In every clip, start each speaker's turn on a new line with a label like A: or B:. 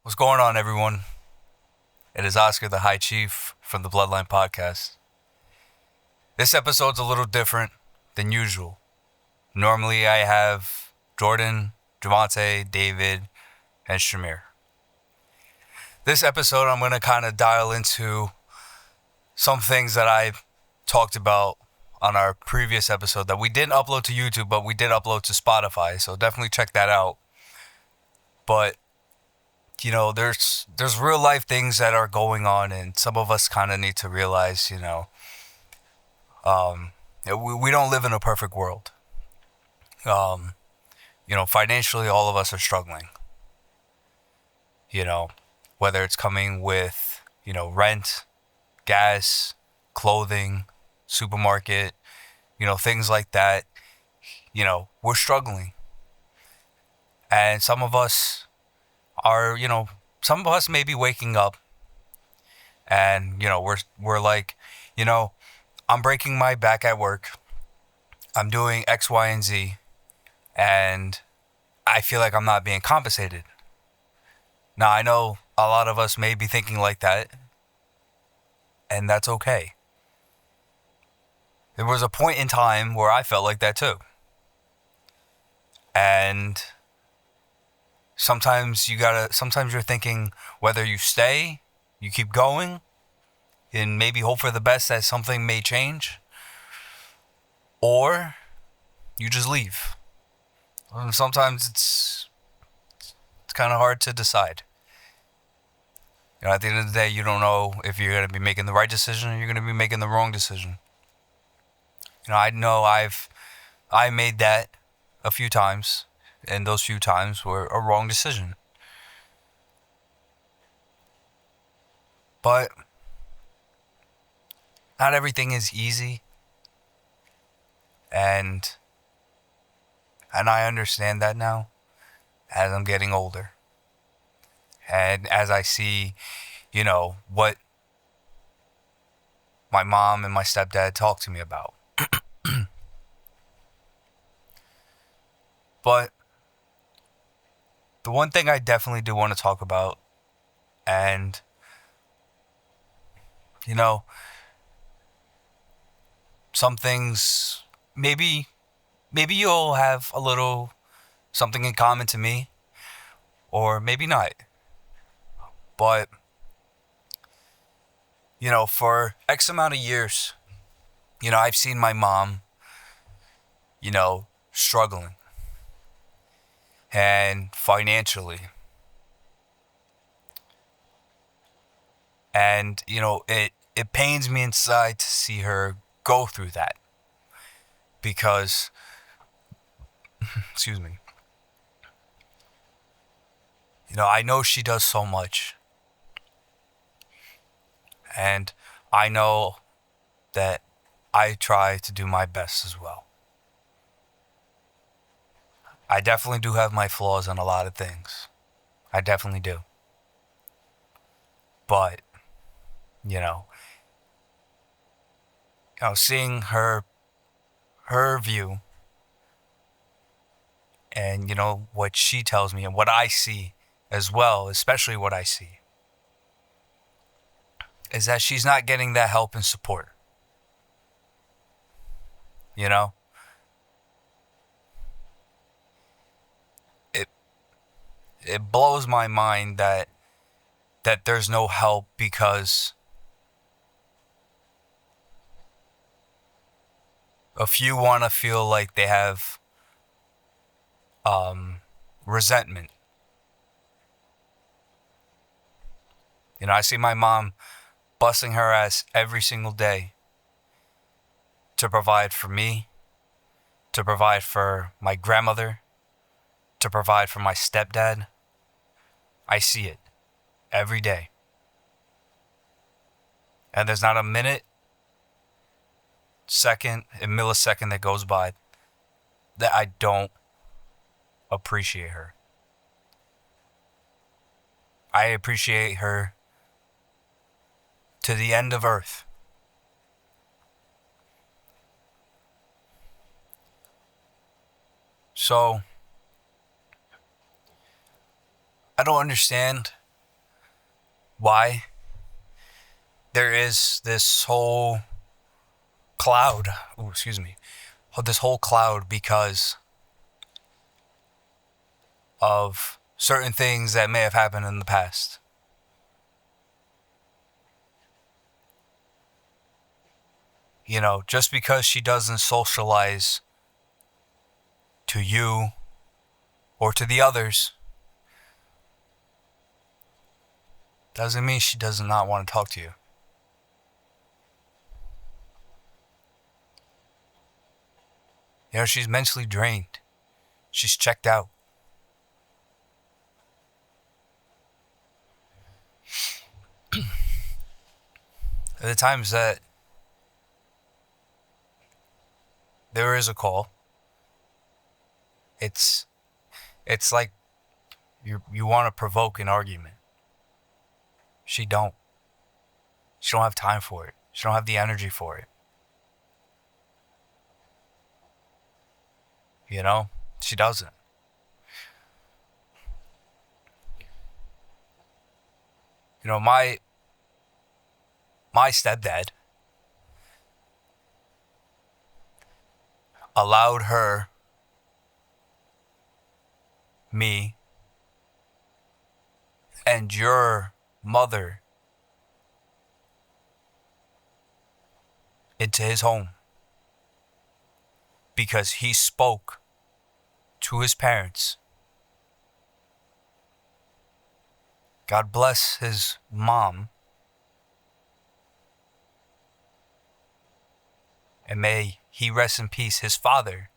A: What's going on, everyone? It is Oscar, the High Chief from the Bloodline podcast. This episode's a little different than usual. Normally, I have Jordan, Javante, David, and Shamir. This episode, I'm going to kind of dial into some things that I talked about on our previous episode that we didn't upload to YouTube, but we did upload to Spotify, so definitely check that out. But there's real life things that are going on, and some of us kind of need to realize, we don't live in a perfect world. Financially, all of us are struggling. Whether it's coming with, rent, gas, clothing, supermarket, things like that. We're struggling, and some of us may be waking up and, we're like, I'm breaking my back at work. I'm doing X, Y, and Z, and I feel like I'm not being compensated. Now, I know a lot of us may be thinking like that, and that's okay. There was a point in time where I felt like that too. And sometimes you're thinking whether you stay, you keep going, and maybe hope for the best that something may change, or you just leave. And sometimes it's kind of hard to decide. At the end of the day, you don't know if you're going to be making the right decision or you're going to be making the wrong decision. I know I made that a few times, and those few times were a wrong decision. But not everything is easy, and I understand that now as I'm getting older. And as I see, what my mom and my stepdad talk to me about. But the one thing I definitely do want to talk about, and, some things, maybe you'll have a little something in common to me, or maybe not. But, for X amount of years, I've seen my mom, struggling. And financially. And, it pains me inside to see her go through that. Because, excuse me, I know she does so much. And I know that I try to do my best as well. I definitely do have my flaws on a lot of things. I definitely do. But, seeing her view and, what she tells me and what I see as well, especially what I see, is that she's not getting that help and support. It blows my mind that there's no help, because a few want to feel like they have resentment. I see my mom busting her ass every single day to provide for me, to provide for my grandmother, to provide for my stepdad. I see it every day. And there's not a minute, second, and millisecond that goes by that I don't appreciate her. I appreciate her to the end of earth. So, I don't understand why there is this whole cloud. This whole cloud because of certain things that may have happened in the past. You know, just because she doesn't socialize to you or to the others doesn't mean she does not want to talk to you. You know, she's mentally drained. She's checked out. At the times that there is a call, it's like you want to provoke an argument. She don't. She don't have time for it. She don't have the energy for it. You know, she doesn't. You know, my stepdad allowed her, me, and your mother into his home because he spoke to his parents. God bless his mom, and may he rest in peace, his father.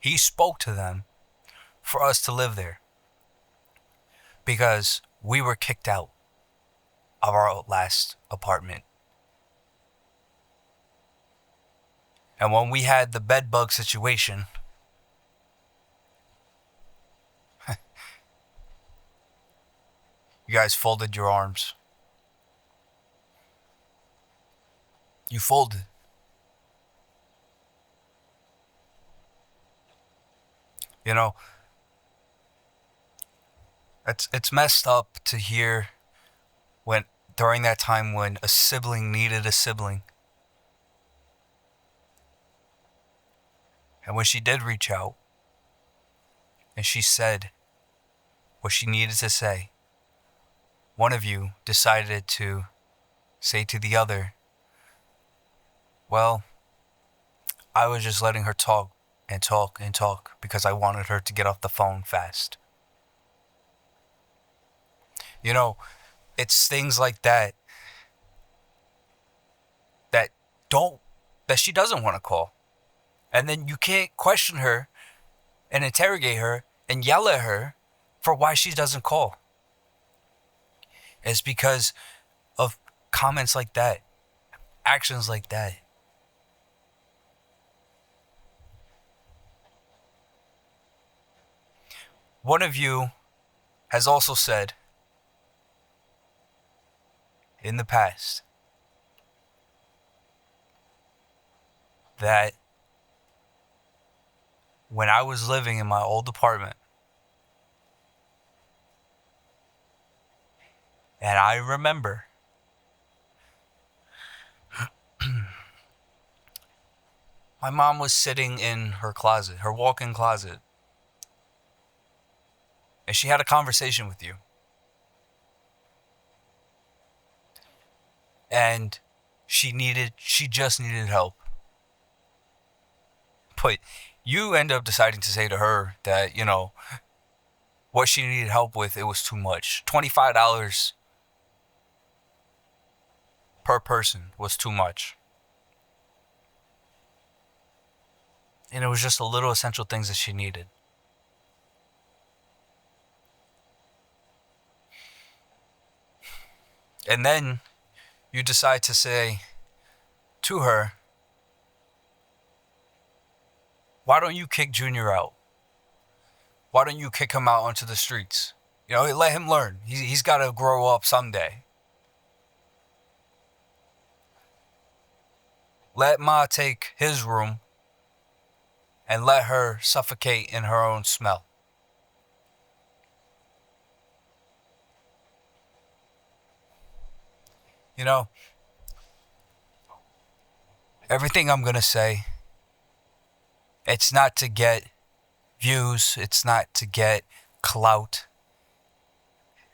A: He spoke to them for us to live there because we were kicked out of our last apartment. And when we had the bed bug situation, you guys folded your arms. You folded. You know, it's messed up to hear when during that time when a sibling needed a sibling. And when she did reach out and she said what she needed to say, one of you decided to say to the other, well, I was just letting her talk and talk and talk because I wanted her to get off the phone fast. You know, it's things like that that she doesn't want to call. And then you can't question her and interrogate her and yell at her for why she doesn't call. It's because of comments like that, actions like that. One of you has also said in the past that when I was living in my old apartment, and I remember my mom was sitting in her closet, her walk-in closet, and she had a conversation with you. And she just needed help. But you end up deciding to say to her that, you know, what she needed help with, it was too much. $25 per person was too much. And it was just the little essential things that she needed. And then you decide to say to her, why don't you kick Junior out? Why don't you kick him out onto the streets? You know, let him learn. He's got to grow up someday. Let Ma take his room and let her suffocate in her own smell. You know, everything I'm going to say, it's not to get views, it's not to get clout.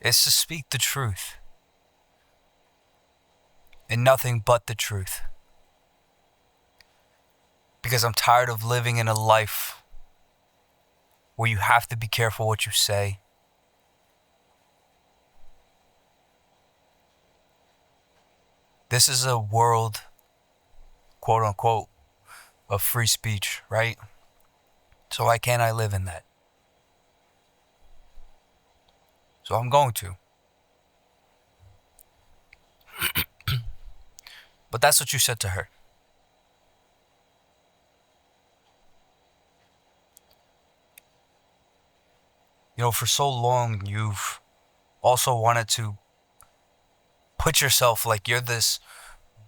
A: It's to speak the truth. And nothing but the truth. Because I'm tired of living in a life where you have to be careful what you say. This is a world, quote unquote, of free speech, right? So why can't I live in that? So I'm going to. But that's what you said to her. You know, for so long, you've also wanted to put yourself like you're this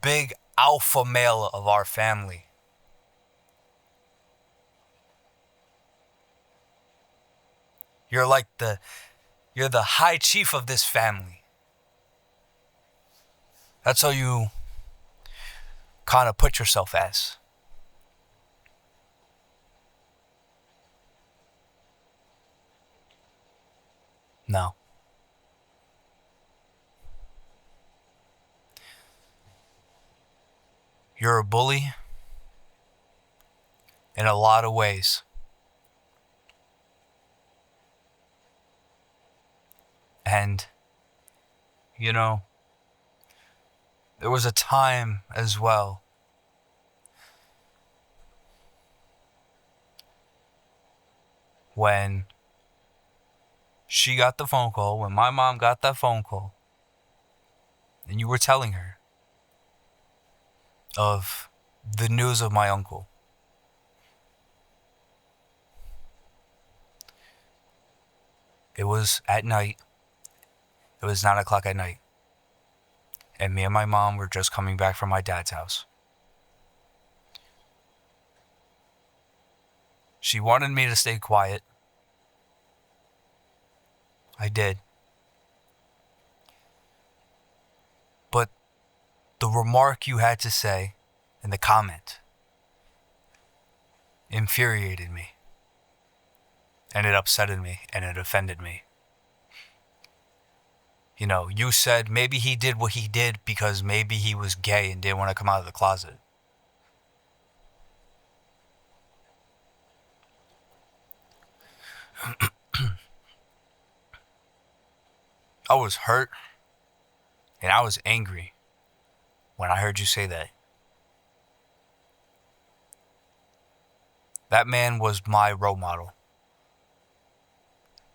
A: big alpha male of our family. You're like you're the high chief of this family. That's how you kind of put yourself as. No. You're a bully in a lot of ways. And, you know, there was a time as well when she got the phone call, when my mom got that phone call, and you were telling her of the news of my uncle. It was at night. It was 9 o'clock at night. And me and my mom were just coming back from my dad's house. She wanted me to stay quiet. I did. But the remark you had to say in the comment infuriated me. And it upsetted me and it offended me. You know, you said maybe he did what he did because maybe he was gay and didn't want to come out of the closet. I was hurt and I was angry when I heard you say that. That man was my role model.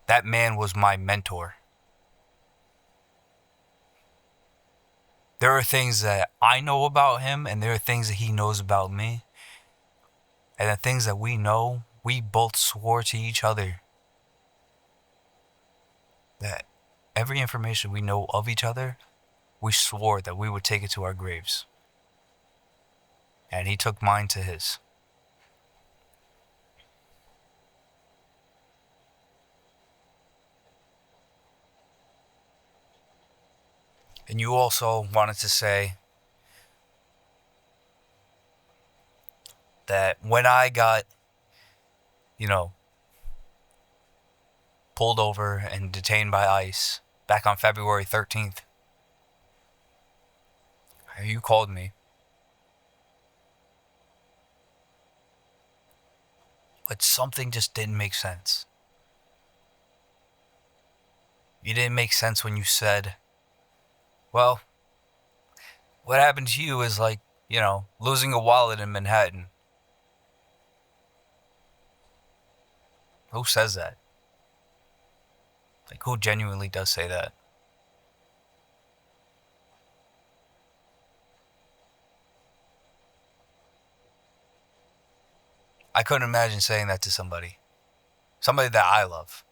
A: That man was my mentor. There are things that I know about him and there are things that he knows about me. And the things that we know, we both swore to each other that every information we know of each other, we swore that we would take it to our graves. And he took mine to his. And you also wanted to say that when I got, pulled over and detained by ICE back on February 13th, you called me. But something just didn't make sense. You didn't make sense when you said, well, what happened to you is like, losing a wallet in Manhattan. Who says that? Like, who genuinely does say that? I couldn't imagine saying that to somebody that I love.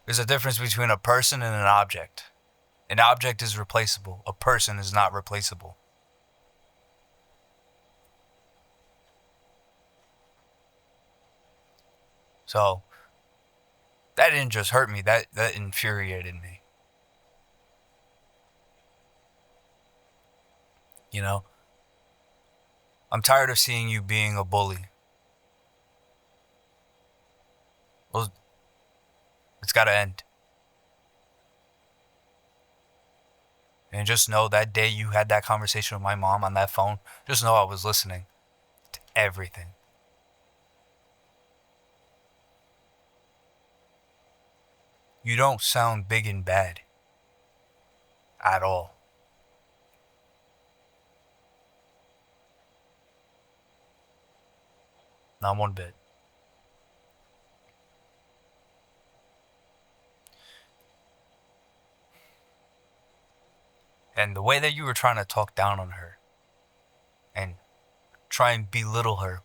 A: There's a difference between a person and an object. An object is replaceable. A person is not replaceable. So, that didn't just hurt me, that infuriated me. You know? I'm tired of seeing you being a bully. Well, it's gotta end. And just know that day you had that conversation with my mom on that phone, just know I was listening to everything. You don't sound big and bad. At all. Not one bit. And the way that you were trying to talk down on her and try and belittle her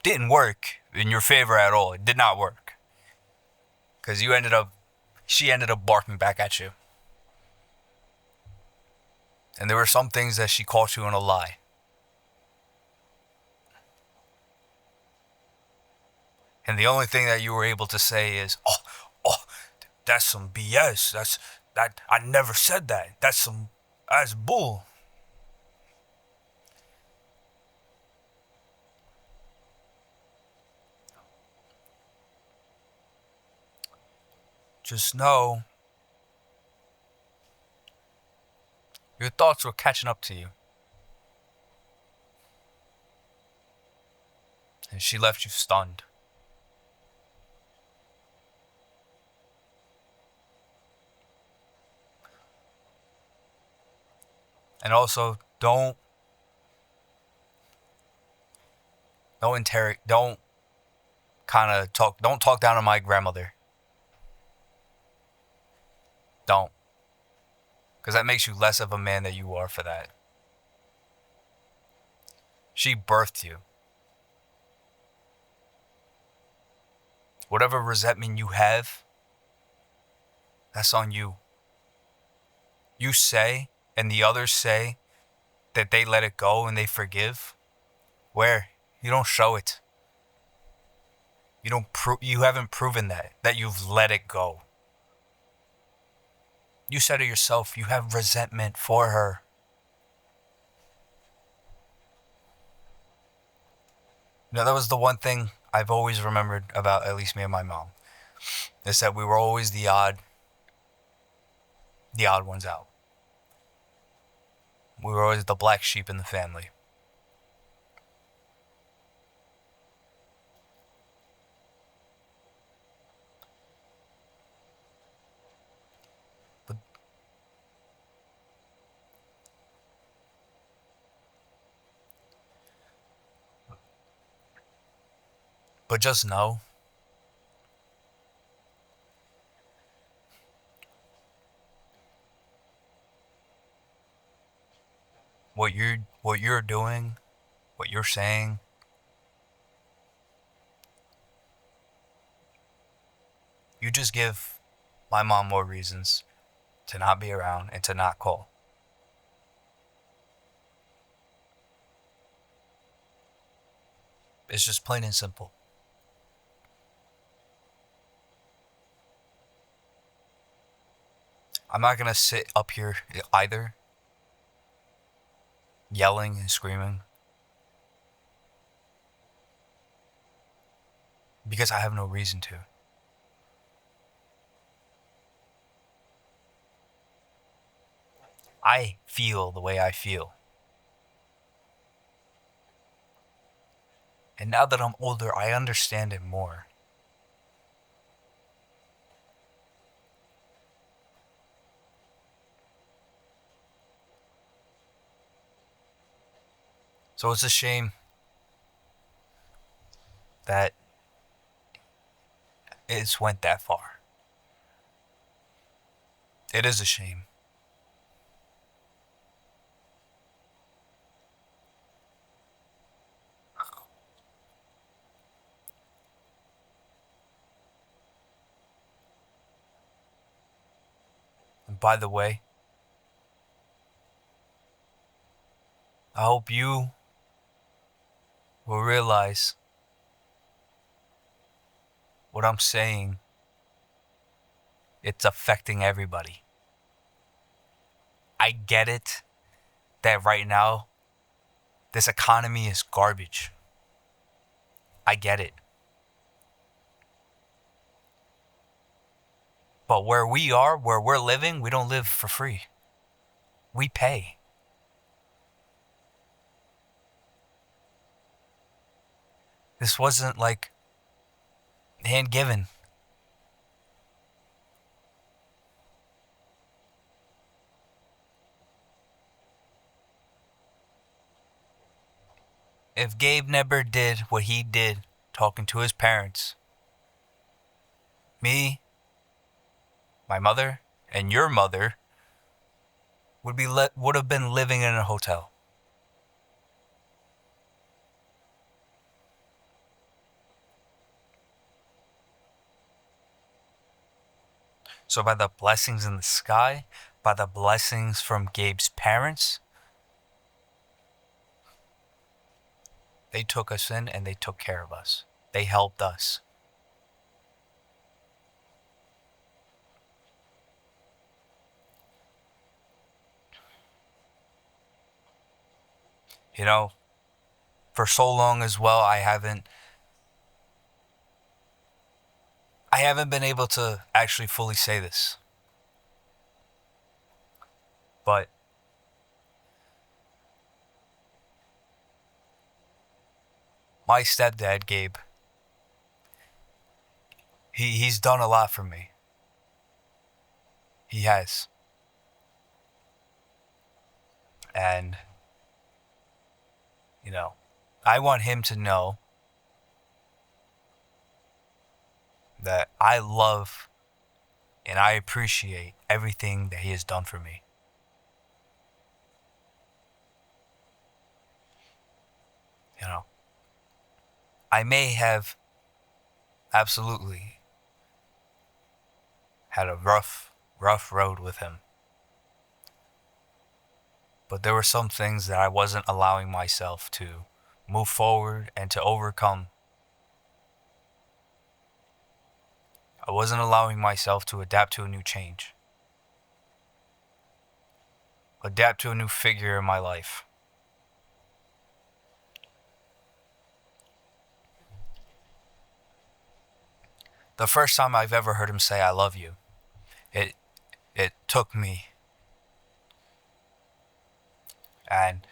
A: didn't work in your favor at all. It did not work. Because she ended up barking back at you. And there were some things that she caught you in a lie. And the only thing that you were able to say is, oh, that's some BS. I never said that. That's bull. Just know your thoughts were catching up to you. And she left you stunned. And also, don't don't talk down on my grandmother. Don't. Because that makes you less of a man that you are for that. She birthed you. Whatever resentment you have, that's on you. You say, and the others say, that they let it go and they forgive. Where? You don't show it. You haven't proven that you've let it go. You said it yourself, you have resentment for her. That was the one thing I've always remembered about at least me and my mom. Is that we were always the odd ones out. We were always the black sheep in the family. But just know what you're doing, what you're saying, you just give my mom more reasons to not be around and to not call. It's just plain and simple. I'm not going to sit up here either yelling and screaming because I have no reason to. I feel the way I feel. And now that I'm older, I understand it more. So it's a shame that it's went that far. It is a shame. And by the way, I hope you will realize what I'm saying It's affecting everybody. I get it that right now, this economy is garbage. I get it. But where we are, where we're living, we don't live for free. We pay. This wasn't like hand given. If Gabe never did what he did talking to his parents, me, my mother, and your mother would have been living in a hotel. So by the blessings in the sky, by the blessings from Gabe's parents, they took us in and they took care of us. They helped us. You know, for so long as well, I haven't been able to actually fully say this. But my stepdad, Gabe, he's done a lot for me. He has. And, you know, I want him to know that I love and I appreciate everything that he has done for me. You know, I may have absolutely had a rough road with him. But there were some things that I wasn't allowing myself to move forward and to overcome. I wasn't allowing myself to adapt to a new change. Adapt to a new figure in my life. The first time I've ever heard him say I love you, it took me. And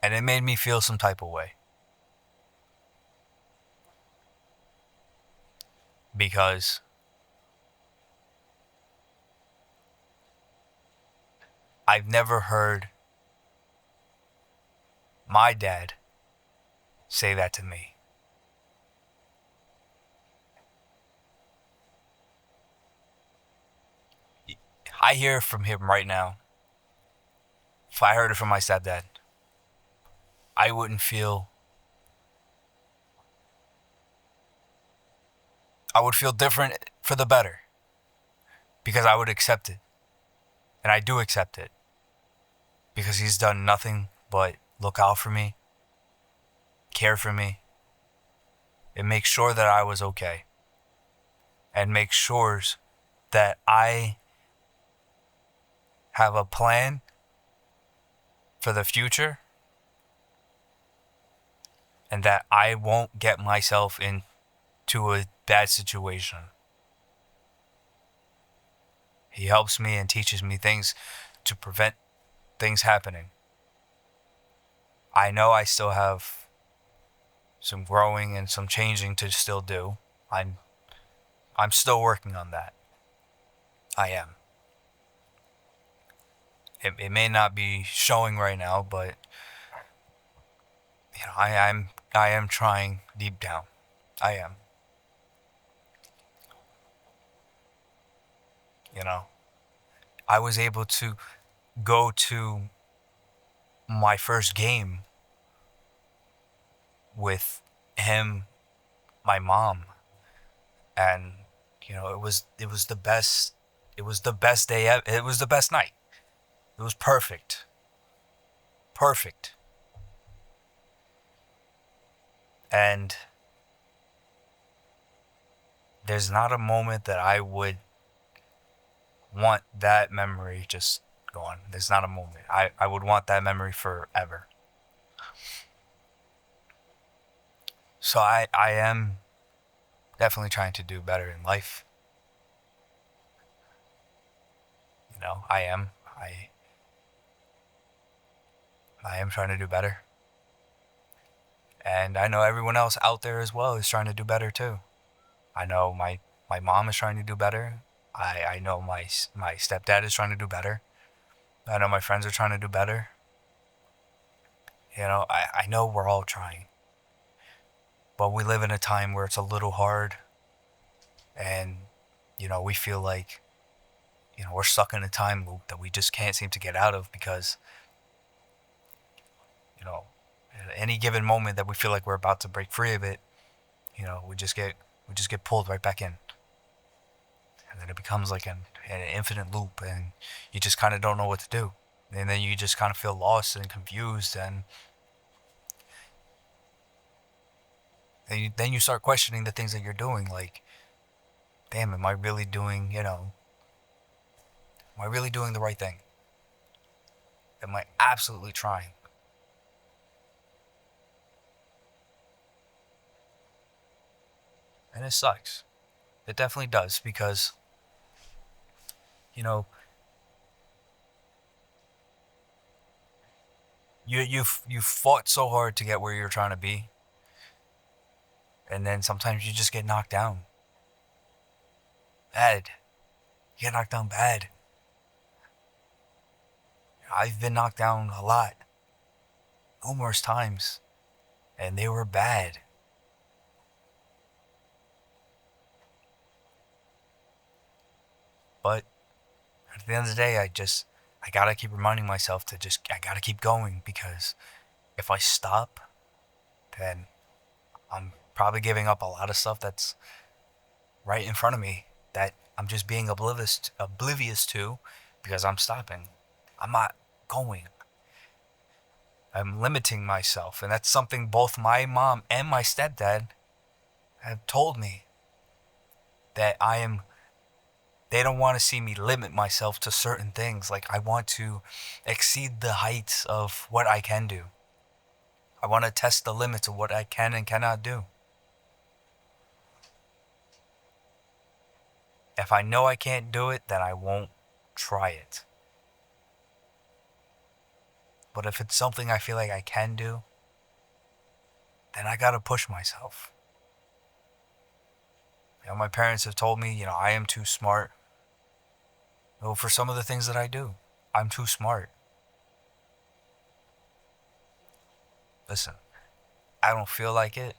A: it made me feel some type of way. Because I've never heard my dad say that to me. I hear from him right now. If I heard it from my stepdad, I wouldn't feel... I would feel different for the better. Because I would accept it. And I do accept it. Because he's done nothing but look out for me, care for me, and make sure that I was okay. And make sure that I have a plan for the future and that I won't get myself into a bad situation. He helps me and teaches me things to prevent things happening. I know I still have some growing and some changing to still do. I'm still working on that. I am. It may not be showing right now, but you know, I am trying deep down. I am. You know, I was able to go to my first game with him, my mom, and you know, it was the best. It was the best day ever. It was the best night. It was perfect. Perfect. And there's not a moment that I would want that memory just gone. There's not a moment. I would want that memory forever. So I am definitely trying to do better in life. I am. I am trying to do better. And I know everyone else out there as well is trying to do better too. I know my mom is trying to do better. I know my stepdad is trying to do better. I know my friends are trying to do better. I know we're all trying. But we live in a time where it's a little hard, and we feel like we're stuck in a time loop that we just can't seem to get out of, because at any given moment that we feel like we're about to break free of it, we just get pulled right back in. And then it becomes like an infinite loop, and you just kind of don't know what to do. And then you just kind of feel lost and confused, and then you start questioning the things that you're doing. Like, damn, am I really doing the right thing? Am I absolutely trying? And it sucks. It definitely does, because you know you fought so hard to get where you're trying to be, and then sometimes you just get knocked down bad. You get knocked down bad. I've been knocked down a lot, numerous times, and they were bad. But at the end of the day, I gotta keep reminding myself I gotta keep going, because if I stop, then I'm probably giving up a lot of stuff that's right in front of me that I'm just being oblivious to, because I'm stopping. I'm not going. I'm limiting myself, and that's something both my mom and my stepdad have told me, that they don't want to see me limit myself to certain things. Like, I want to exceed the heights of what I can do. I want to test the limits of what I can and cannot do. If I know I can't do it, then I won't try it. But if it's something I feel like I can do, then I gotta push myself. My parents have told me, I am too smart. For some of the things that I do, I'm too smart. Listen, I don't feel like it.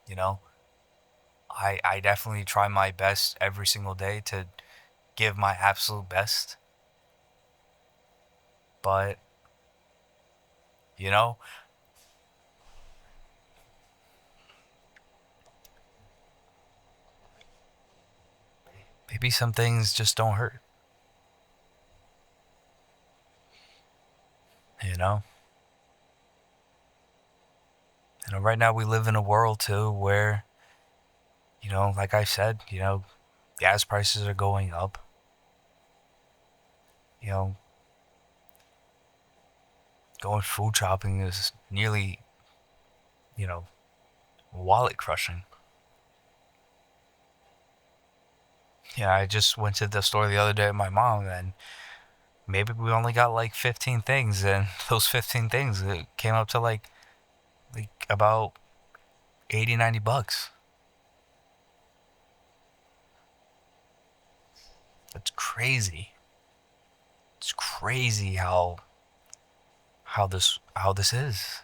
A: You know, I definitely try my best every single day to give my absolute best. But, you know, maybe some things just don't hurt. You know? Right now we live in a world too where, like I said, gas prices are going up. You know, going food shopping is nearly, you know, wallet crushing. Yeah, I just went to the store the other day with my mom, and maybe we only got like 15 things, and those 15 things, it came up to like about 80, $90. That's crazy. It's crazy how this is.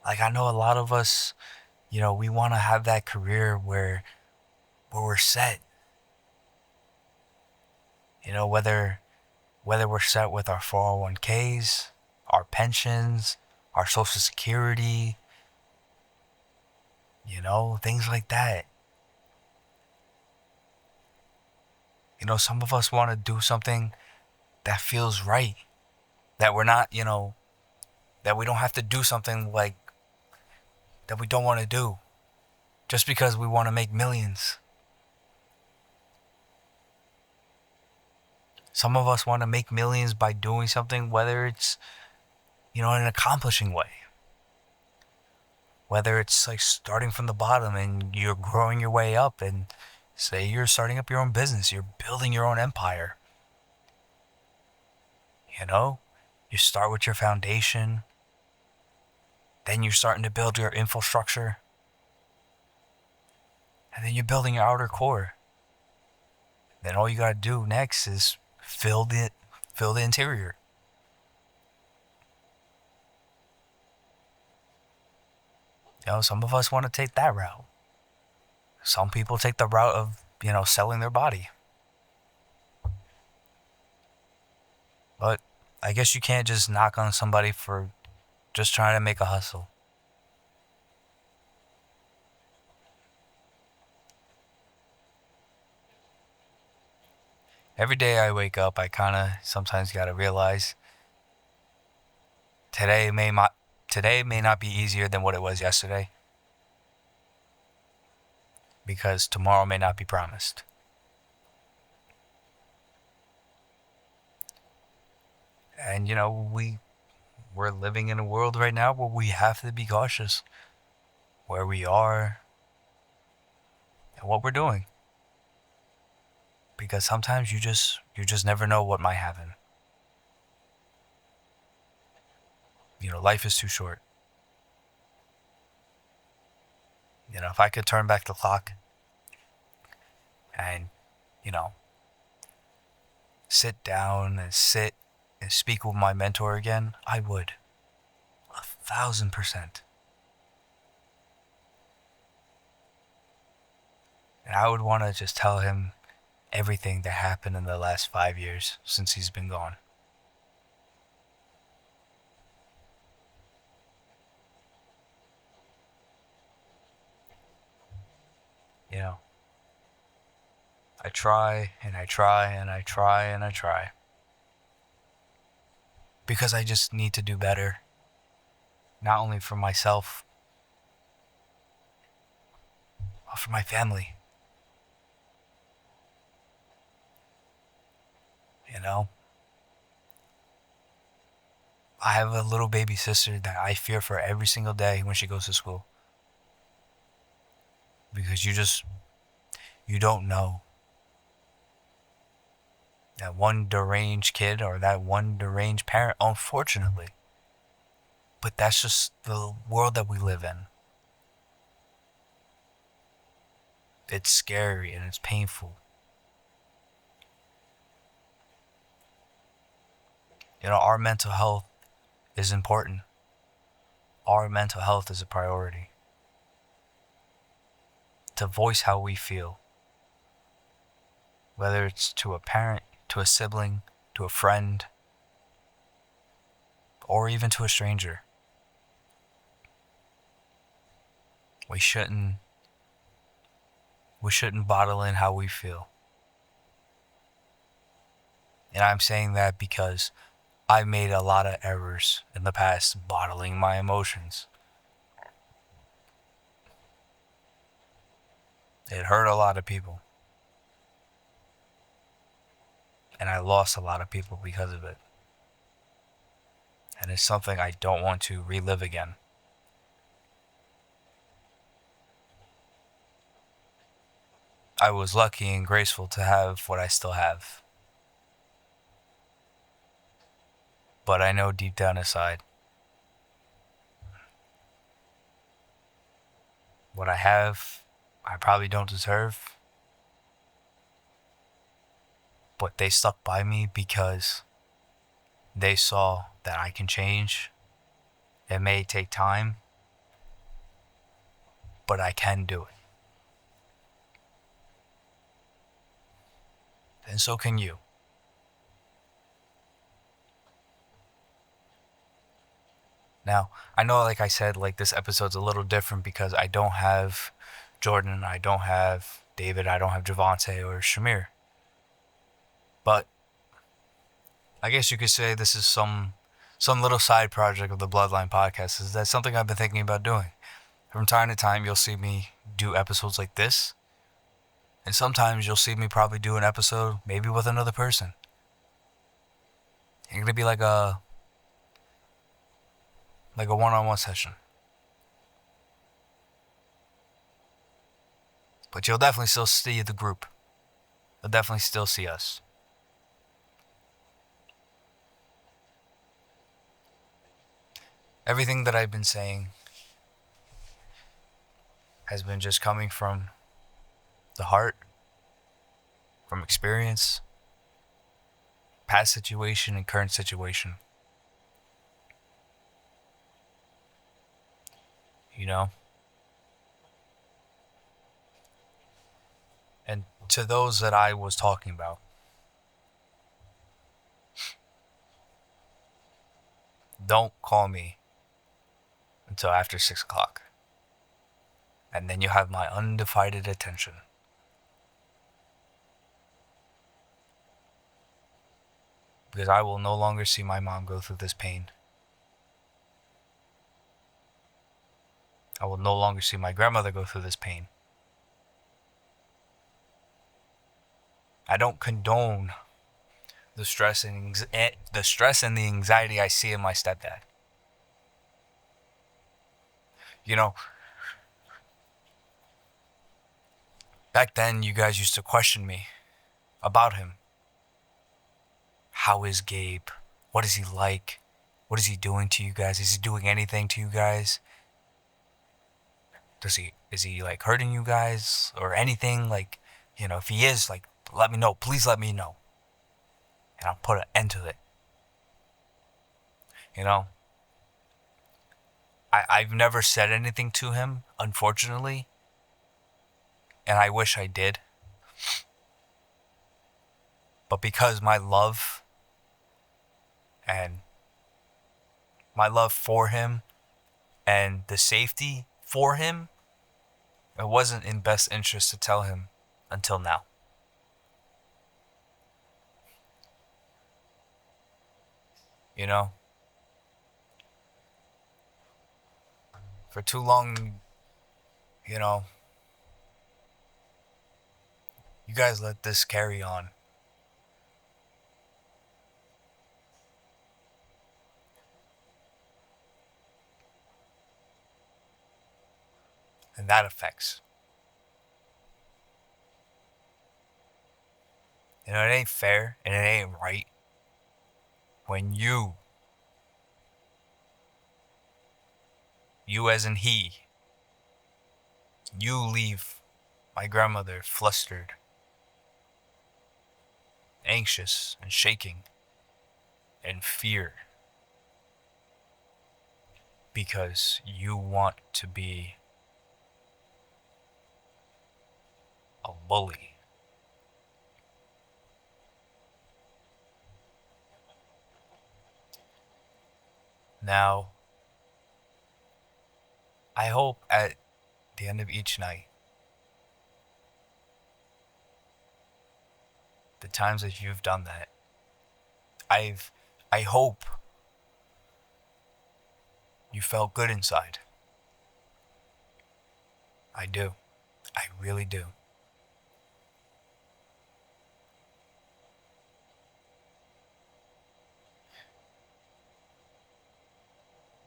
A: Like, I know a lot of us, we want to have that career where we're set. Whether we're set with our 401ks, our pensions, our social security, things like that. Some of us want to do something that feels right, that we're not, That we don't have to do something like that we don't want to do just because we want to make millions. Some of us want to make millions by doing something, whether it's, in an accomplishing way. Whether it's like starting from the bottom and you're growing your way up, and say you're starting up your own business, you're building your own empire. You start with your foundation, then you're starting to build your infrastructure, and then you're building your outer core. Then all you gotta do next is fill the interior. Some of us want to take that route. Some people take the route of, selling their body. But I guess you can't just knock on somebody for just trying to make a hustle. Every day I wake up, I kind of sometimes got to realize today may not be easier than what it was yesterday, because tomorrow may not be promised. And we're living in a world right now where we have to be cautious where we are and what we're doing. Because sometimes you just never know what might happen. Life is too short. If I could turn back the clock and, sit down and speak with my mentor again, I would. 1,000%. And I would want to just tell him everything that happened in the last 5 years since he's been gone. I try and I try and I try and I try. Because I just need to do better. Not only for myself, but for my family. I have a little baby sister that I fear for every single day when she goes to school. Because you don't know. That one deranged kid or that one deranged parent, unfortunately. But that's just the world that we live in. It's scary and it's painful. Our mental health is important. Our mental health is a priority. To voice how we feel. Whether it's to a parent, to a sibling, to a friend, or even to a stranger. We shouldn't bottle in how we feel. And I'm saying that because I made a lot of errors in the past bottling my emotions. It hurt a lot of people. And I lost a lot of people because of it. And it's something I don't want to relive again. I was lucky and graceful to have what I still have. But I know deep down inside, what I have, I probably don't deserve. But they stuck by me because they saw that I can change. It may take time, but I can do it. And so can you. Now, I know, like I said, this episode's a little different because I don't have Jordan, I don't have David, I don't have Javante or Shamir. But I guess you could say this is some some little side project of the Bloodline podcast is that something I've been thinking about doing. From time to time, you'll see me do episodes like this. And sometimes you'll see me probably do an episode maybe with another person. It's going to be like a one-on-one session. But you'll definitely still see the group. You'll definitely still see us. Everything that I've been saying has been just coming from the heart, from experience, past situation and current situation. You know? And to those that I was talking about, don't call me until after 6 o'clock. And then you have my undivided attention. Because I will no longer see my mom go through this pain. I will no longer see my grandmother go through this pain. I don't condone the stress and the anxiety I see in my stepdad. You know, back then you guys used to question me about him. How is Gabe? What is he like? What is he doing to you guys? Is he doing anything to you guys? Is he like hurting you guys or anything? Like, you know, if he is, like, let me know. Please let me know. And I'll put an end to it. You know? I've never said anything to him, unfortunately. And I wish I did. But because my love for him and the safety for him, it wasn't in best interest to tell him until now. You know? For too long, you know, you guys let this carry on. And that affects. You know, it ain't fair and it ain't right when you as in he, you leave my grandmother flustered, anxious and shaking in fear because you want to be a bully. Now, I hope at the end of each night, the times that you've done that, I hope you felt good inside. I do. I really do.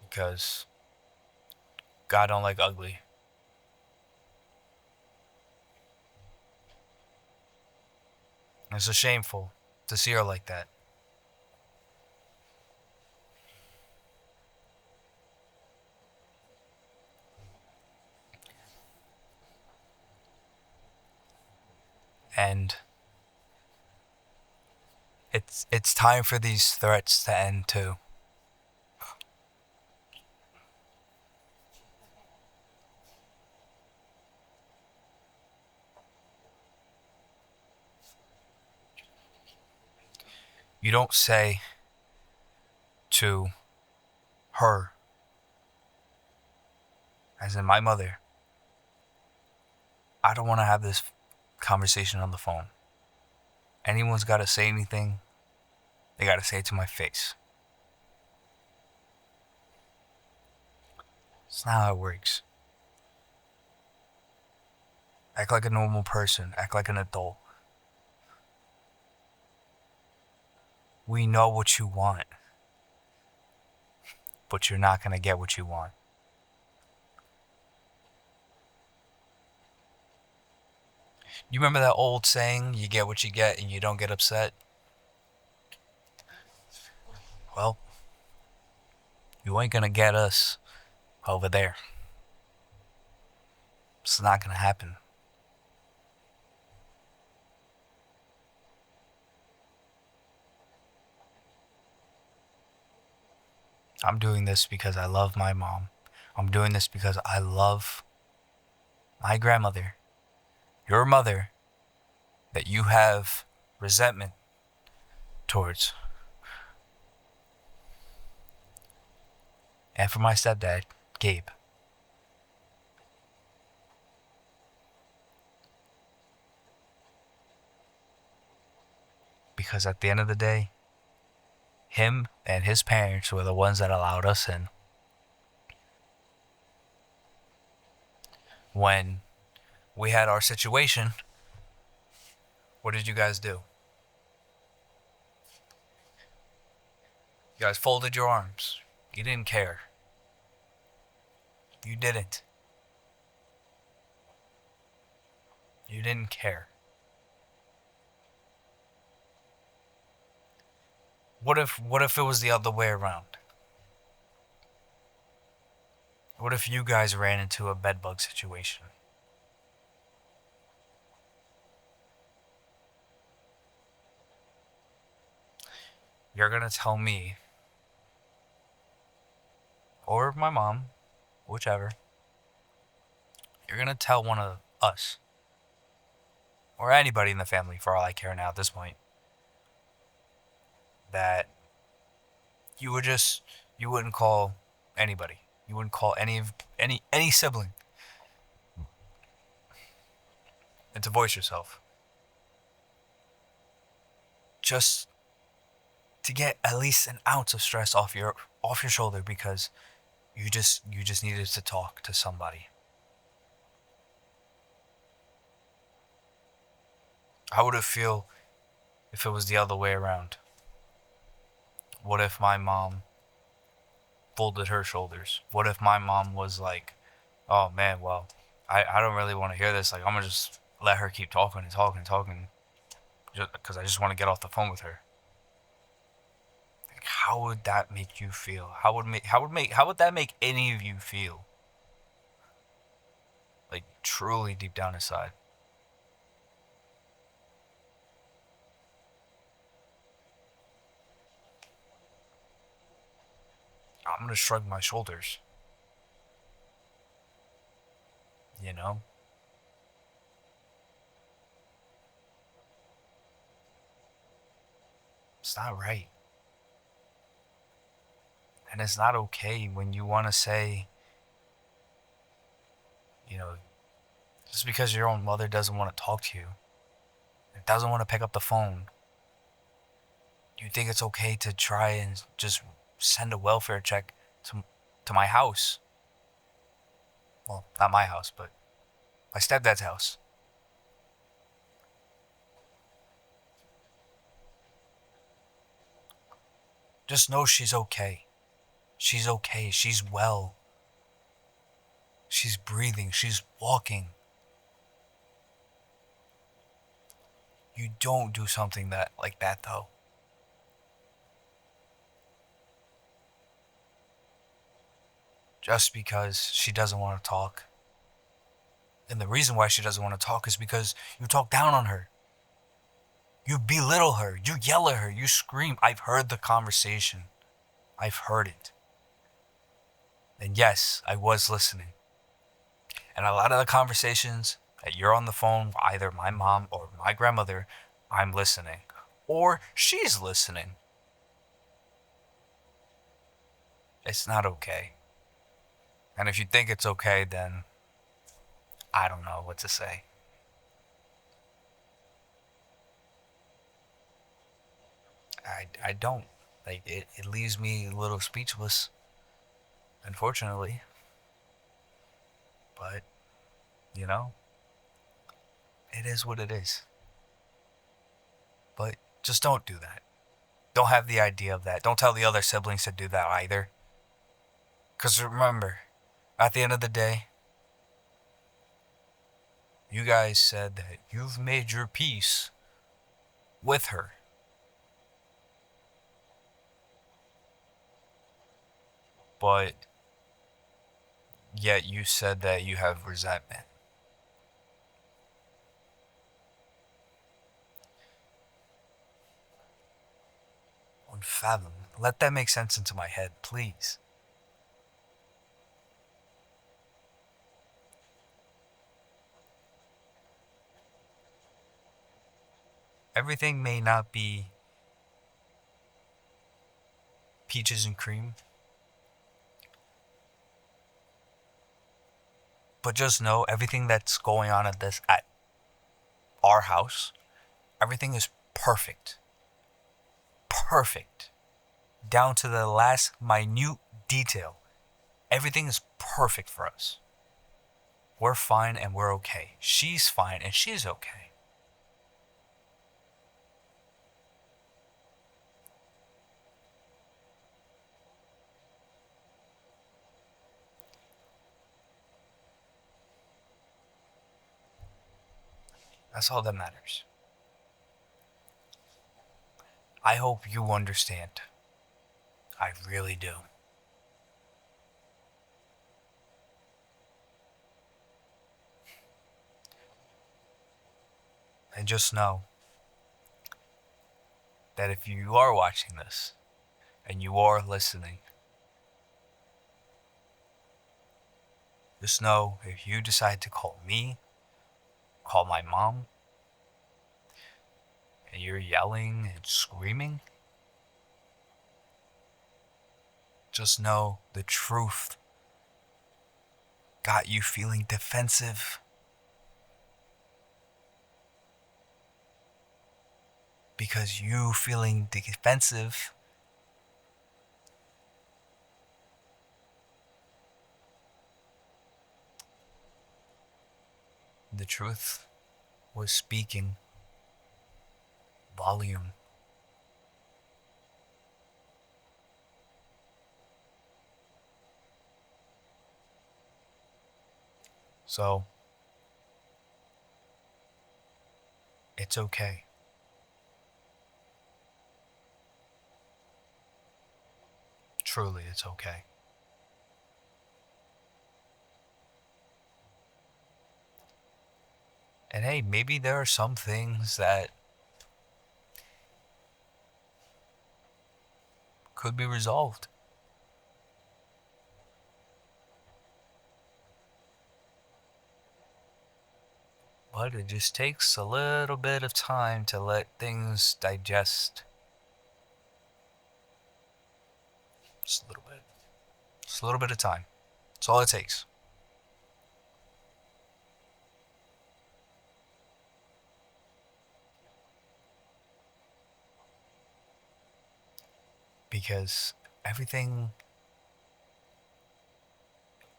A: Because God don't like ugly. It's so shameful to see her like that. And it's time for these threats to end too. You don't say to her, as in my mother, I don't want to have this conversation on the phone. Anyone's got to say anything, they got to say it to my face. It's not how it works. Act like a normal person. Act like an adult. We know what you want, but you're not going to get what you want. You remember that old saying, you get what you get and you don't get upset? Well, you ain't going to get us over there. It's not going to happen. I'm doing this because I love my mom. I'm doing this because I love my grandmother, your mother, that you have resentment towards. And for my stepdad, Gabe. Because at the end of the day, him and his parents were the ones that allowed us in. When we had our situation, what did you guys do? You guys folded your arms. You didn't care. You didn't. You didn't care. What if it was the other way around? What if you guys ran into a bedbug situation? You're gonna tell me, or my mom, whichever, you're gonna tell one of us, or anybody in the family for all I care now at this point, that you wouldn't call anybody. You wouldn't call any sibling and to voice yourself. Just to get at least an ounce of stress off your shoulder because you just needed to talk to somebody. How would it feel if it was the other way around? What if my mom folded her shoulders? What if my mom was like, oh man, well, I don't really want to hear this. Like, I'm going to just let her keep talking and talking and talking just because I just want to get off the phone with her. Like, how would that make you feel? How would that make any of you feel? Like, truly deep down inside. I'm going to shrug my shoulders. You know? It's not right. And it's not okay when you want to say, you know, just because your own mother doesn't want to talk to you, and doesn't want to pick up the phone, you think it's okay to try and just send a welfare check to my house. Well, not my house, but my stepdad's house. Just know she's okay. She's okay. She's well. She's breathing. She's walking. You don't do something like that though. Just because she doesn't want to talk. And the reason why she doesn't want to talk is because you talk down on her. You belittle her. You yell at her. You scream. I've heard the conversation. I've heard it. And yes, I was listening. And a lot of the conversations that you're on the phone with either my mom or my grandmother, I'm listening. Or she's listening. It's not okay. And if you think it's okay, then I don't know what to say. I don't. Like, it leaves me a little speechless, unfortunately. But, you know, it is what it is. But just don't do that. Don't have the idea of that. Don't tell the other siblings to do that either. Because remember, at the end of the day, you guys said that you've made your peace with her. But yet you said that you have resentment. Unfathom. Let that make sense into my head, please. Everything may not be peaches and cream, but just know everything that's going on at our house, everything is perfect. Perfect. Down to the last minute detail. Everything is perfect for us. We're fine and we're okay. She's fine and she's okay. That's all that matters. I hope you understand. I really do. And just know that if you are watching this and you are listening, just know if you decide to call me, call my mom, and you're yelling and screaming, just know the truth got you feeling defensive. Because you feeling defensive the truth was speaking volume. So, it's okay. Truly, it's okay. And hey, maybe there are some things that could be resolved. But it just takes a little bit of time to let things digest. Just a little bit. Just a little bit of time. That's all it takes. Because everything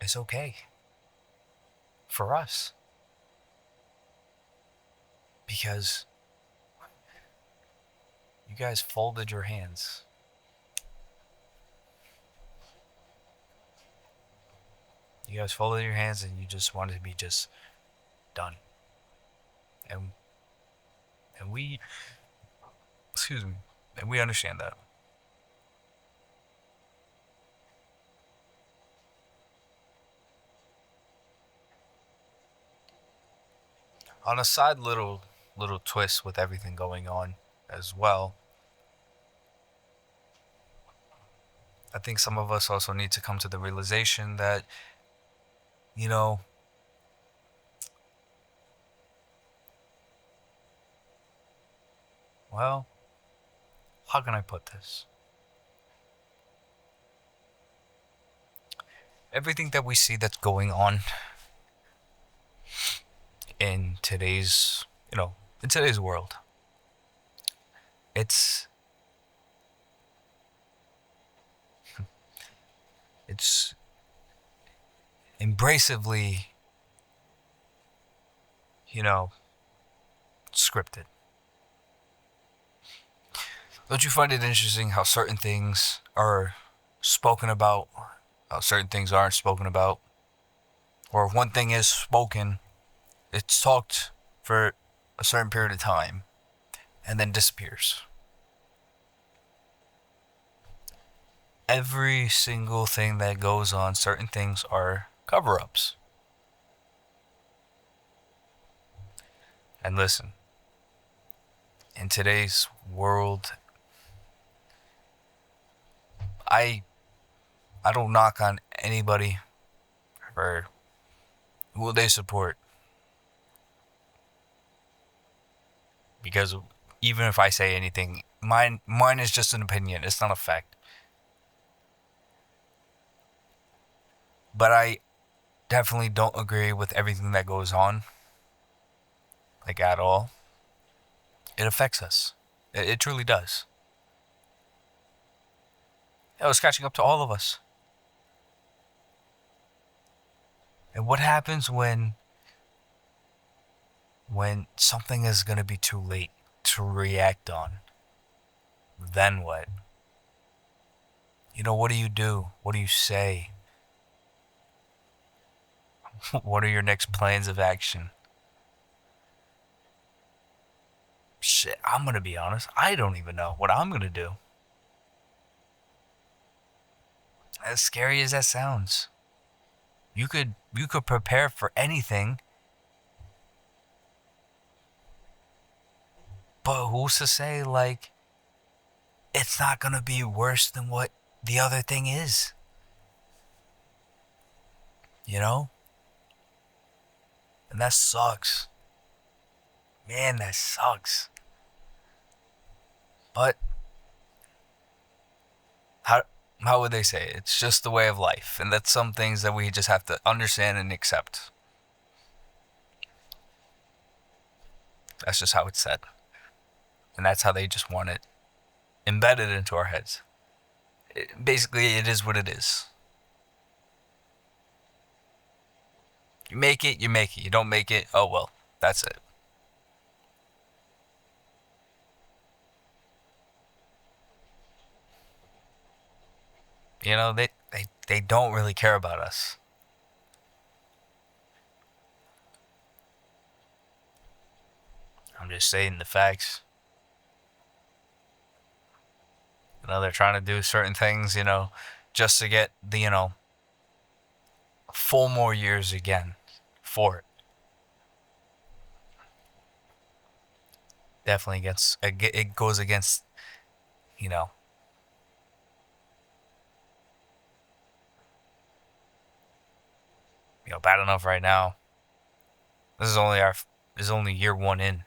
A: is okay for us. Because you guys folded your hands. You guys folded your hands and you just wanted to be just done. And we, excuse me, and we understand that. On a side little twist with everything going on as well, I think some of us also need to come to the realization that, you know, well, how can I put this? Everything that we see that's going on in today's, in today's world, it's embracively scripted. Don't you find it interesting how certain things are spoken about, how certain things aren't spoken about? Or if one thing is spoken, it's talked for a certain period of time and then disappears. Every single thing that goes on, certain things are cover-ups. And listen, in today's world, I don't knock on anybody for who they support. Because even if I say anything, mine is just an opinion. It's not a fact. But I definitely don't agree with everything that goes on. Like, at all. It affects us. It truly does. It's catching up to all of us. And what happens when something is going to be too late to react on? Then what? What do you do? What do you say? What are your next plans of action? Shit, I'm going to be honest. I don't even know what I'm going to do. As scary as that sounds. You could prepare for anything. But who's to say, like, it's not going to be worse than what the other thing is? And that sucks. Man, that sucks. But how would they say it? It's just the way of life. And that's some things that we just have to understand and accept. That's just how it's said. And that's how they just want it embedded into our heads. Basically, it is what it is. You make it, you make it. You don't make it, oh well, that's it. They don't really care about us. I'm just saying the facts. They're trying to do certain things, just to get the, 4 more years again for it. Definitely it goes against, bad enough right now. This is only year 1 in.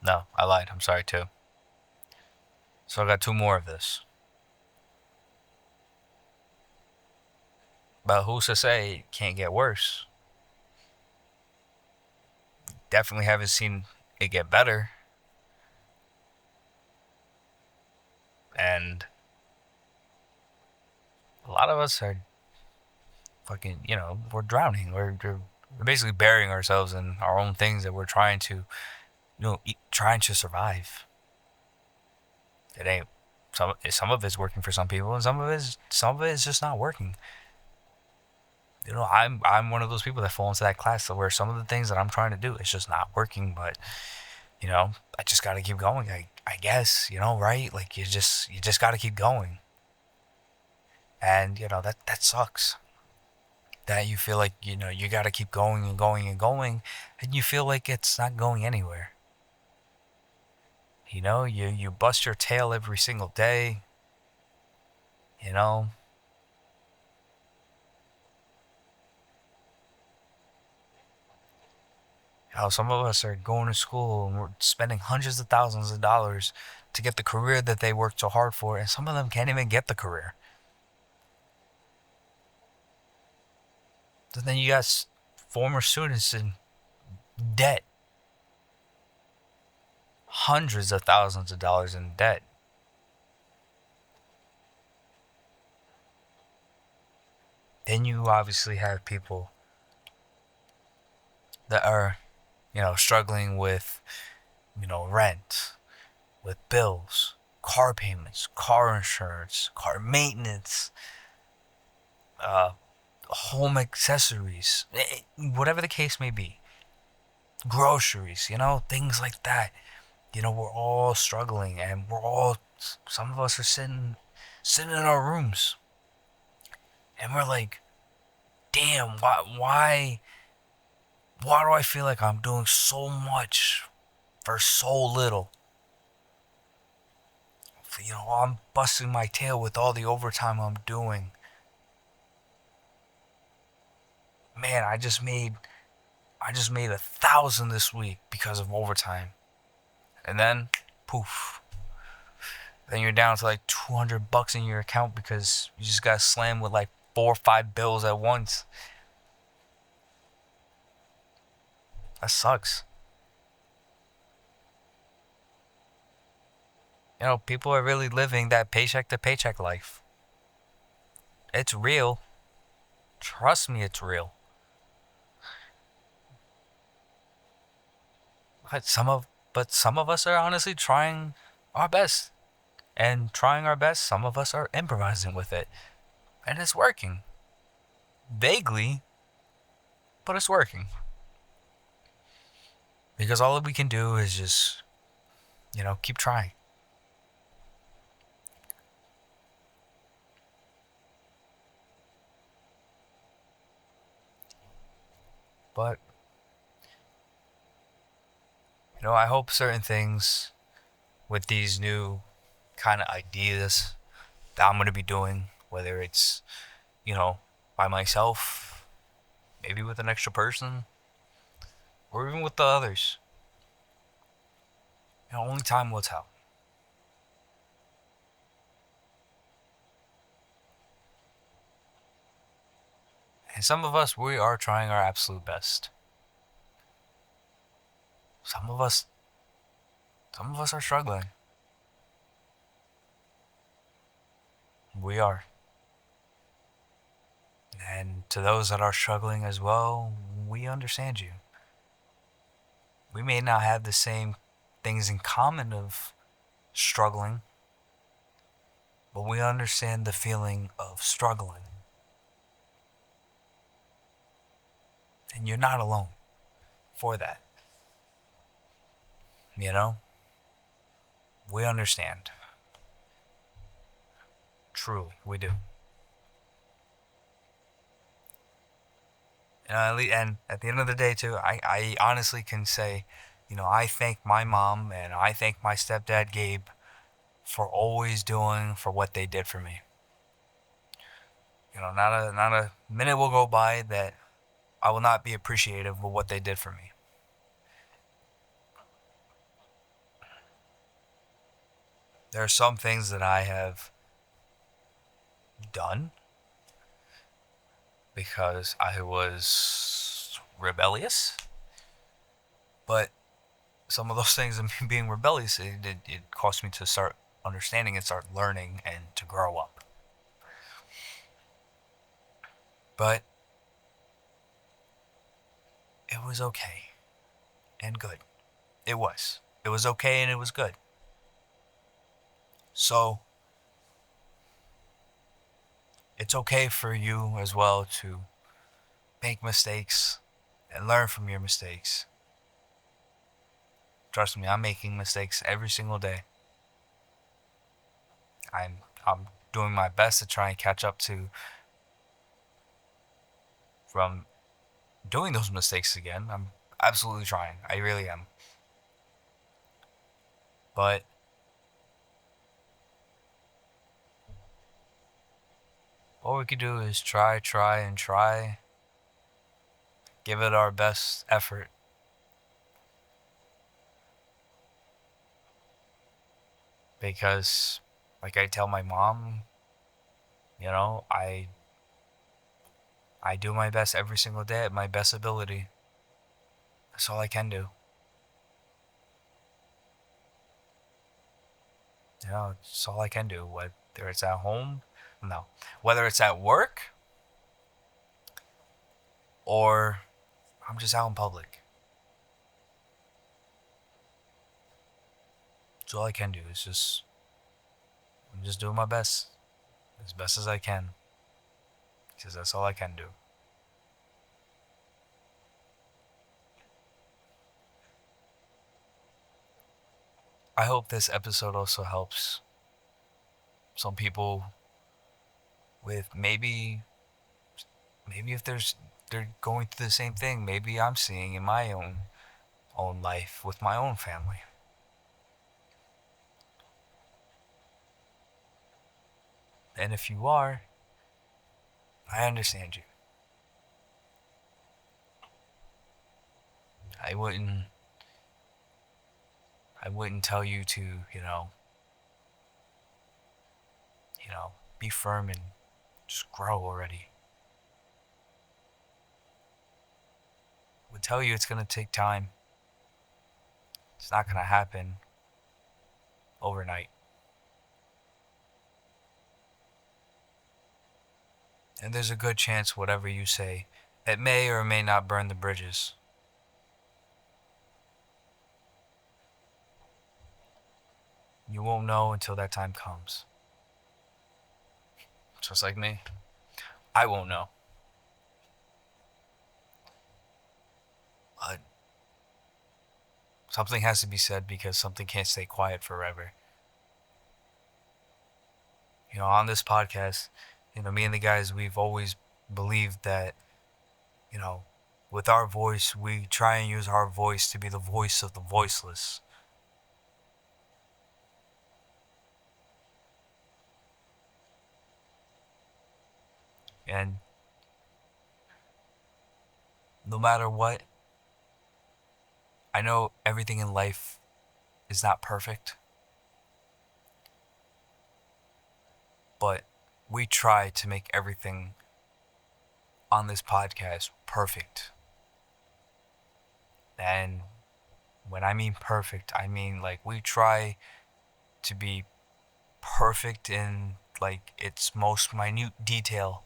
A: No, I lied. I'm sorry too. So I got 2 more of this. But who's to say it can't get worse? Definitely haven't seen it get better. And a lot of us are fucking, we're drowning. We're basically burying ourselves in our own things that we're trying to, trying to survive. It ain't. Some of it's working for some people, and some of it is just not working. I'm one of those people that fall into that class where some of the things that I'm trying to do is just not working. But I just gotta keep going. I guess right? Like you just gotta keep going. And that sucks. That you feel like you gotta keep going and going and going, and you feel like it's not going anywhere. You bust your tail every single day. How some of us are going to school and we're spending hundreds of thousands of dollars to get the career that they worked so hard for, and some of them can't even get the career. So then you got former students in debt. Hundreds of thousands of dollars in debt. Then you obviously have people that are, struggling with, rent, with bills, car payments, car insurance, car maintenance, uh, home accessories, whatever the case may be, groceries, things like that. We're all struggling, and some of us are sitting in our rooms, and we're like, damn, why do I feel like I'm doing so much for so little? I'm busting my tail with all the overtime I'm doing. Man, I just made 1,000 this week because of overtime. And then, poof. Then you're down to like $200 in your account because you just got slammed with like 4 or 5 bills at once. That sucks. People are really living that paycheck to paycheck life. It's real. Trust me, it's real. But some of us are honestly trying our best. And trying our best, some of us are improvising with it. And it's working. Vaguely, but it's working. Because all we can do is just, keep trying. But, I hope certain things with these new kind of ideas that I'm going to be doing, whether it's, you know, by myself, maybe with an extra person, or even with the others. Only time will tell. And some of us, we are trying our absolute best. Some of us, some of us are struggling. We are. And to those that are struggling as well, we understand you. We may not have the same things in common of struggling, but we understand the feeling of struggling. And you're not alone for that. We understand. Truly, we do. And at the end of the day, too, I honestly can say, I thank my mom and I thank my stepdad, Gabe, for always doing for what they did for me. Not a minute will go by that I will not be appreciative of what they did for me. There are some things that I have done because I was rebellious. But some of those things of me being rebellious, it caused me to start understanding and start learning and to grow up. But it was okay and good. It was. It was okay and it was good. So it's okay for you as well to make mistakes and learn from your mistakes. Trust me, I'm making mistakes every single day. I'm doing my best to try and catch up to from doing those mistakes again. I'm absolutely trying. I really am. But all we could do is try, and try. Give it our best effort. Because, like I tell my mom, I do my best every single day at my best ability. That's all I can do. It's all I can do. Whether it's at home, no. Whether it's at work, or I'm just out in public. So all I can do is I'm just doing my best, as best as I can, because that's all I can do. I hope this episode also helps some people with maybe if they're going through the same thing, maybe I'm seeing in my own life with my own family. And if you are, I understand you. I wouldn't tell you to, be firm and just grow already. I would tell you it's going to take time. It's not going to happen overnight. And there's a good chance whatever you say, it may or may not burn the bridges. You won't know until that time comes. Just like me. I won't know. But something has to be said because something can't stay quiet forever. On this podcast, me and the guys, we've always believed that, with our voice, we try and use our voice to be the voice of the voiceless. And no matter what, I know everything in life is not perfect, but we try to make everything on this podcast perfect. And when I mean perfect, I mean like we try to be perfect in like its most minute detail.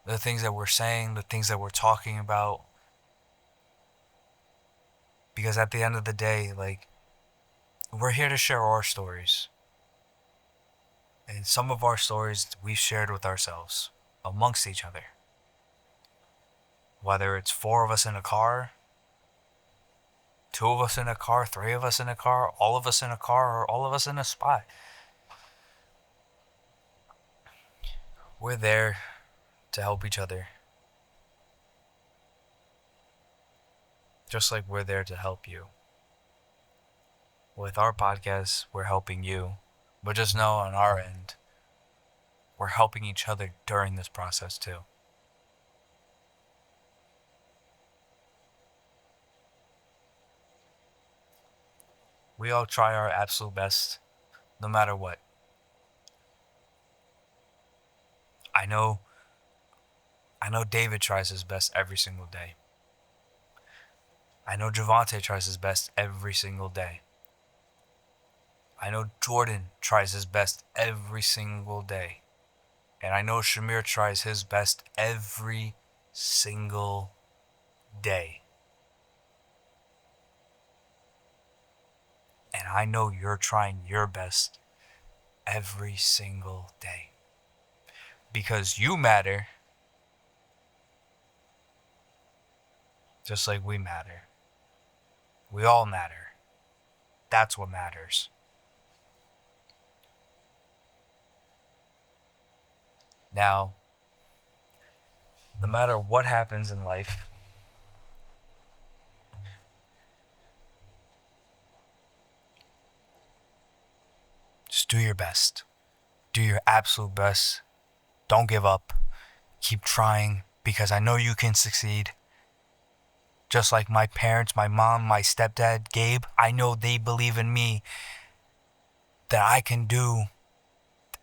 A: The things that we're saying, the things that we're talking about. Because at the end of the day, like, we're here to share our stories. And some of our stories we've shared with ourselves, amongst each other. Whether it's 4 of us in a car, 2 of us in a car, 3 of us in a car, all of us in a car, or all of us in a spot. We're there to help each other. Just like we're there to help you. With our podcast, we're helping you. But just know on our end, we're helping each other during this process too. We all try our absolute best, no matter what. I know David tries his best every single day. I know Javante tries his best every single day. I know Jordan tries his best every single day. And I know Shamir tries his best every single day. And I know you're trying your best every single day. Because you matter. Just like we matter. We all matter. That's what matters. Now, no matter what happens in life, just do your best. Do your absolute best. Don't give up. Keep trying because I know you can succeed. Just like my parents, my mom, my stepdad, Gabe, I know they believe in me that I can do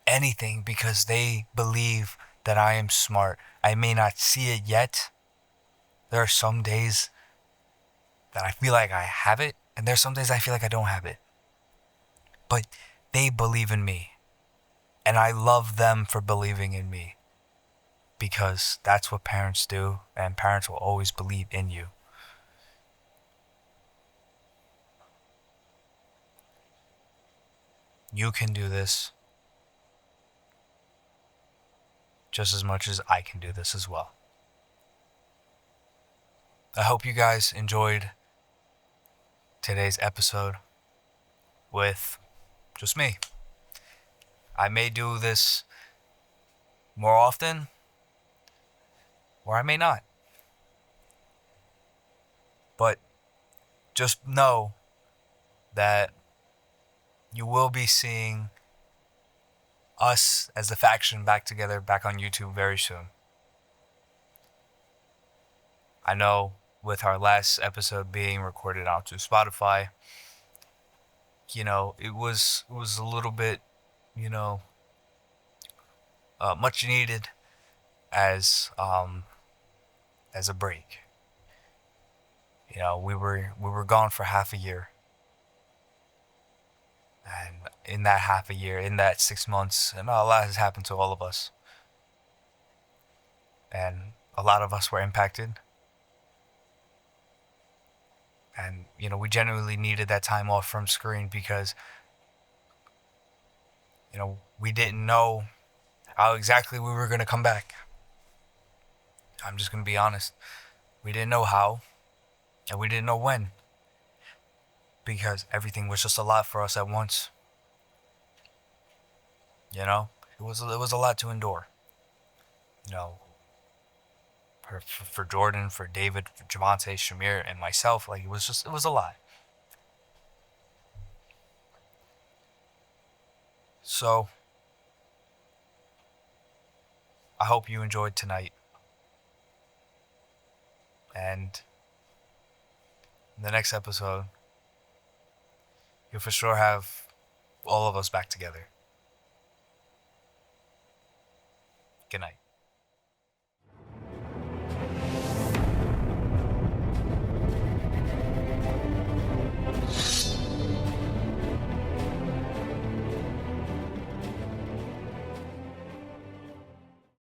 A: anything because they believe that I am smart. I may not see it yet. There are some days that I feel like I have it, and there's some days I feel like I don't have it. But they believe in me, and I love them for believing in me because that's what parents do, and parents will always believe in you. You can do this just as much as I can do this as well. I hope you guys enjoyed today's episode with just me. I may do this more often, or I may not. But just know that you will be seeing us as the faction back together, back on YouTube very soon. I know with our last episode being recorded onto Spotify, it was a little bit, much needed as a break. We were gone for half a year. And in that half a year, in that 6 months, and a lot has happened to all of us. And a lot of us were impacted. And, we genuinely needed that time off from screen because, we didn't know how exactly we were going to come back. I'm just going to be honest. We didn't know how, and we didn't know when. Because everything was just a lot for us at once. It was a lot to endure. For Jordan, for David, for Javante, Shamir, and myself, it was a lot. So, I hope you enjoyed tonight. And in the next episode, you'll for sure have all of us back together. Good night.